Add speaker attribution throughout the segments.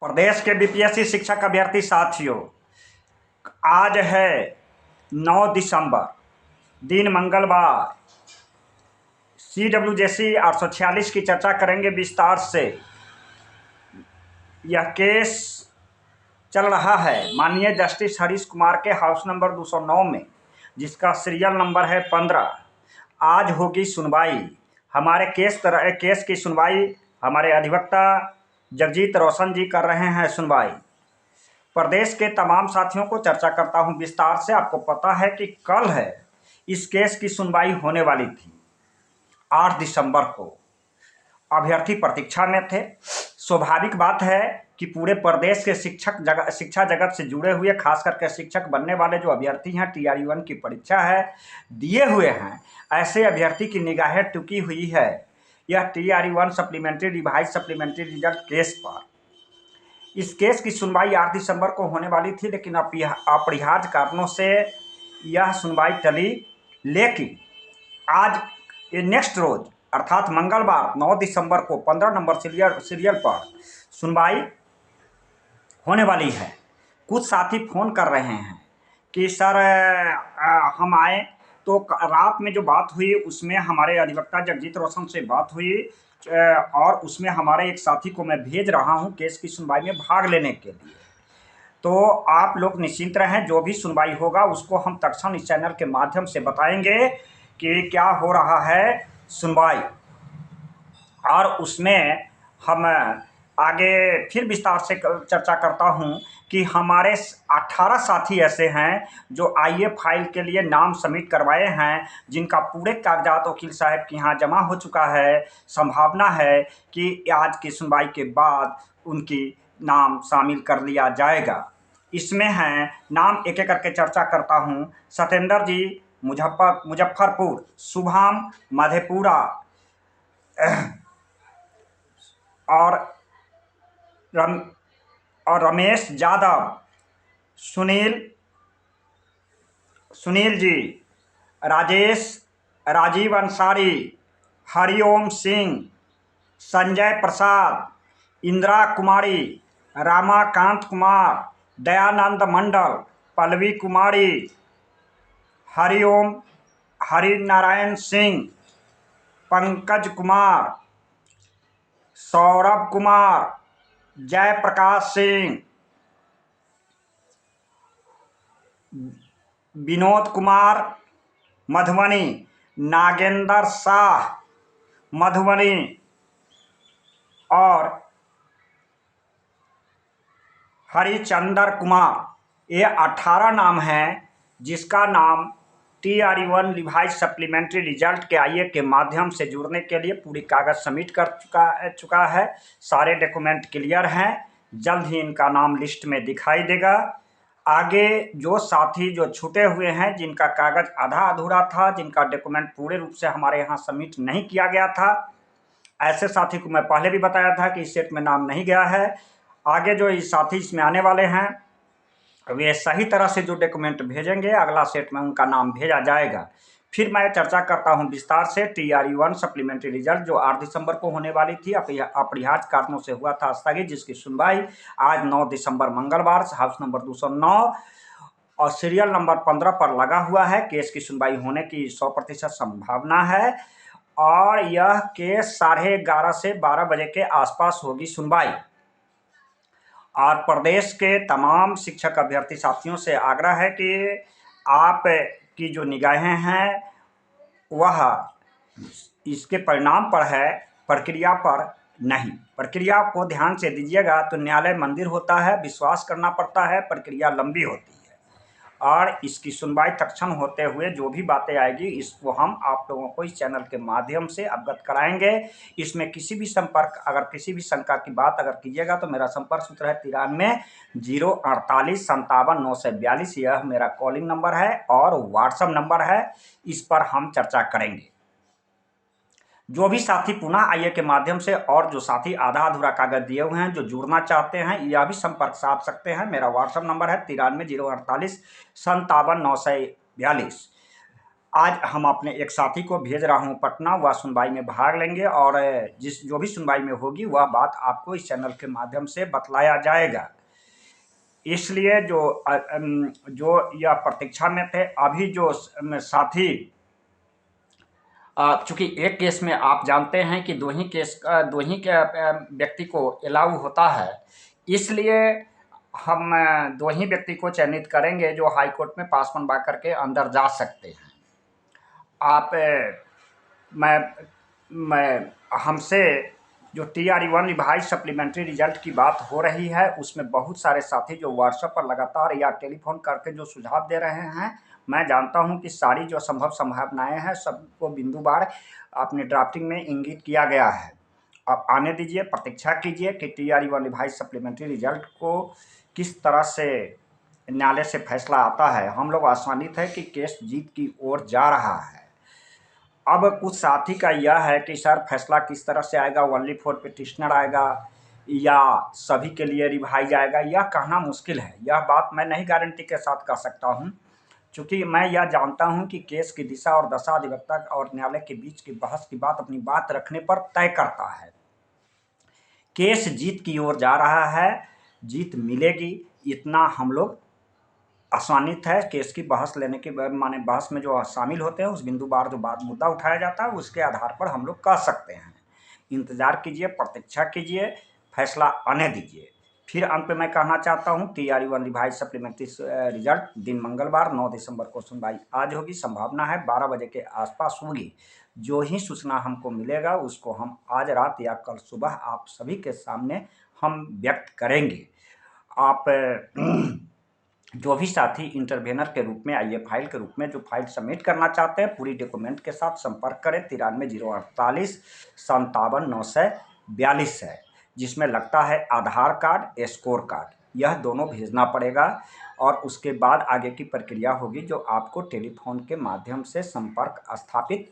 Speaker 1: प्रदेश के बीपीएससी शिक्षक अभ्यर्थी साथियों, आज है 9 दिसंबर, दिन मंगलवार। CWJC 846 की चर्चा करेंगे विस्तार से। यह केस चल रहा है माननीय जस्टिस हरीश कुमार के हाउस नंबर 209 में, जिसका सीरियल नंबर है 15। आज होगी सुनवाई। हमारे केस की सुनवाई हमारे अधिवक्ता जगजीत रोशन जी कर रहे हैं। सुनवाई प्रदेश के तमाम साथियों को चर्चा करता हूं विस्तार से। आपको पता है कि कल है इस केस की सुनवाई होने वाली थी, 8 दिसंबर को। अभ्यर्थी प्रतीक्षा में थे। स्वाभाविक बात है कि पूरे प्रदेश के शिक्षा जगत से जुड़े हुए, खास करके शिक्षक बनने वाले जो अभ्यर्थी हैं, TRE-1 की परीक्षा है दिए हुए हैं, ऐसे अभ्यर्थी की निगाहें टिकी हुई है यह TRE-1 supplementary revise supplementary result case पर। इस केस की सुनवाई 8 दिसंबर को होने वाली थी, लेकिन अपरिहार्य कारणों से यह सुनवाई टली। लेकिन आज नेक्स्ट रोज अर्थात मंगलवार 9 दिसंबर को 15 नंबर सीरियल पर सुनवाई होने वाली है। कुछ साथी फ़ोन कर रहे हैं कि सर हम आए, तो रात में जो बात हुई उसमें हमारे अधिवक्ता जगजीत रोशन से बात हुई और उसमें हमारे एक साथी को मैं भेज रहा हूं केस की सुनवाई में भाग लेने के लिए। तो आप लोग निश्चिंत रहें, जो भी सुनवाई होगा उसको हम तत्क्षण इस चैनल के माध्यम से बताएंगे कि क्या हो रहा है सुनवाई, और उसमें हम आगे फिर विस्तार से चर्चा करता हूं कि हमारे 18 साथी ऐसे हैं जो IA फाइल के लिए नाम सबमिट करवाए हैं, जिनका पूरे कागजात वकील साहब के यहाँ जमा हो चुका है। संभावना है कि आज की सुनवाई के बाद उनकी नाम शामिल कर लिया जाएगा। इसमें हैं नाम, एक एक करके चर्चा करता हूं। सत्येंद्र जी मुजफ्फरपुर, शुभम मधेपुरा, और रमेश यादव, सुनील जी, राजीव अंसारी, हरिओम सिंह, संजय प्रसाद, इंदिरा कुमारी, रामाकांत कुमार, दयानंद मंडल, पल्लवी कुमारी, हरिनारायण सिंह, पंकज कुमार, सौरभ कुमार, जयप्रकाश सिंह, विनोद कुमार मधुबनी, नागेंद्र शाह मधुबनी, और हरिचंद्र कुमार। ये 18 नाम हैं जिसका नाम TRE-1 रिवाइज सप्लीमेंट्री रिजल्ट के IA के माध्यम से जुड़ने के लिए पूरी कागज सबमिट कर चुका है। सारे डॉक्यूमेंट क्लियर हैं। जल्द ही इनका नाम लिस्ट में दिखाई देगा। आगे जो साथी जो छूटे हुए हैं, जिनका कागज आधा अधूरा था, जिनका डॉक्यूमेंट पूरे रूप से हमारे यहाँ सबमिट नहीं किया गया था, ऐसे साथी को मैं पहले भी बताया था कि इस सेट में नाम नहीं गया है। आगे जो साथी इसमें आने वाले हैं, वे सही तरह से जो डॉक्यूमेंट भेजेंगे, अगला सेट में उनका नाम भेजा जाएगा। फिर मैं चर्चा करता हूं विस्तार से TRE-1 सप्लीमेंट्री रिजल्ट जो 8 दिसंबर को होने वाली थी, अपरिहार्य कारणों से हुआ था स्थगित, जिसकी सुनवाई आज 9 दिसंबर मंगलवार हाउस नंबर 209 और सीरियल नंबर 15 पर लगा हुआ है। केस की सुनवाई होने की 100% संभावना है और यह केस 11:30 से 12 बजे के आसपास होगी सुनवाई। और प्रदेश के तमाम शिक्षक अभ्यर्थी साथियों से आग्रह है कि आप की जो निगाहें हैं वह इसके परिणाम पर है, प्रक्रिया पर नहीं। प्रक्रिया को ध्यान से दीजिएगा तो न्यायालय मंदिर होता है, विश्वास करना पड़ता है, प्रक्रिया लंबी होती है और इसकी सुनवाई तत्क्षण होते हुए जो भी बातें आएगी इसको हम आप लोगों को इस चैनल के माध्यम से अवगत कराएंगे। इसमें किसी भी शंका की बात अगर कीजिएगा तो मेरा संपर्क सूत्र है 93 048 57 942। यह मेरा कॉलिंग नंबर है और व्हाट्सएप नंबर है। इस पर हम चर्चा करेंगे। जो भी साथी पुनः IA के माध्यम से और जो साथी आधा अधूरा कागज दिए हुए हैं जो जुड़ना चाहते हैं, यह भी संपर्क साध सकते हैं। मेरा व्हाट्सएप नंबर है 93 048 57 942। आज हम अपने एक साथी को भेज रहा हूं पटना, वह सुनवाई में भाग लेंगे और जो भी सुनवाई में होगी वह बात आपको इस चैनल के माध्यम से बतलाया जाएगा। इसलिए जो यह प्रतीक्षा में थे, अभी जो साथी, चूंकि एक केस में आप जानते हैं कि दो ही के व्यक्ति को अलाउ होता है, इसलिए हम दो ही व्यक्ति को चयनित करेंगे जो हाई कोर्ट में पास बनवा करके अंदर जा सकते हैं। आप मैं हमसे जो TRE-1 रिवाइज सप्लीमेंट्री रिजल्ट की बात हो रही है, उसमें बहुत सारे साथी जो व्हाट्सएप पर लगातार या टेलीफोन करके जो सुझाव दे रहे हैं, मैं जानता हूं कि सारी जो संभव संभावनाएं हैं सबको बिंदुवार अपने ड्राफ्टिंग में इंगित किया गया है। अब आने दीजिए, प्रतीक्षा कीजिए कि TRE-1 रिवाइज सप्लीमेंट्री रिजल्ट को किस तरह से न्यायालय से फैसला आता है। हम लोग आसानित है कि केस जीत की ओर जा रहा है। अब कुछ साथी का यह है कि सर फैसला किस तरह से आएगा, ओनली फॉर पिटिशनर आएगा या सभी के लिए रिवाइज आएगा, यह कहना मुश्किल है। यह बात मैं नहीं गारंटी के साथ कह सकता हूं, क्योंकि मैं यह जानता हूं कि केस की दिशा और दशा अधिवक्ता और न्यायालय के बीच की बहस की बात अपनी बात रखने पर तय करता है। केस जीत की ओर जा रहा है, जीत मिलेगी, इतना हम लोग आसानित है। केस की बहस लेने के माने बहस में जो शामिल होते हैं, उस बिंदुवार जो बात मुद्दा उठाया जाता है, उसके आधार पर हम लोग कह सकते हैं। इंतजार कीजिए, प्रतीक्षा कीजिए, फैसला आने दीजिए। फिर अंत में मैं कहना चाहता हूं, TRE-1 रिवाइज सप्लीमेंट्री रिजल्ट दिन मंगलवार 9 दिसंबर को सुनवाई आज होगी। संभावना है 12 बजे के आसपास होगी। जो ही सूचना हमको मिलेगा उसको हम आज रात या कल सुबह आप सभी के सामने हम व्यक्त करेंगे। आप जो भी साथी इंटरवेनर के रूप में, आईए फाइल के रूप में जो फाइल सबमिट करना चाहते हैं, पूरी डॉक्यूमेंट के साथ संपर्क करें। 93 048 57 942 है, जिसमें लगता है आधार कार्ड, स्कोर कार्ड, यह दोनों भेजना पड़ेगा। और उसके बाद आगे की प्रक्रिया होगी जो आपको टेलीफोन के माध्यम से संपर्क स्थापित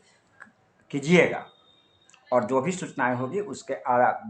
Speaker 1: कीजिएगा और जो भी सूचनाएं होगी उसके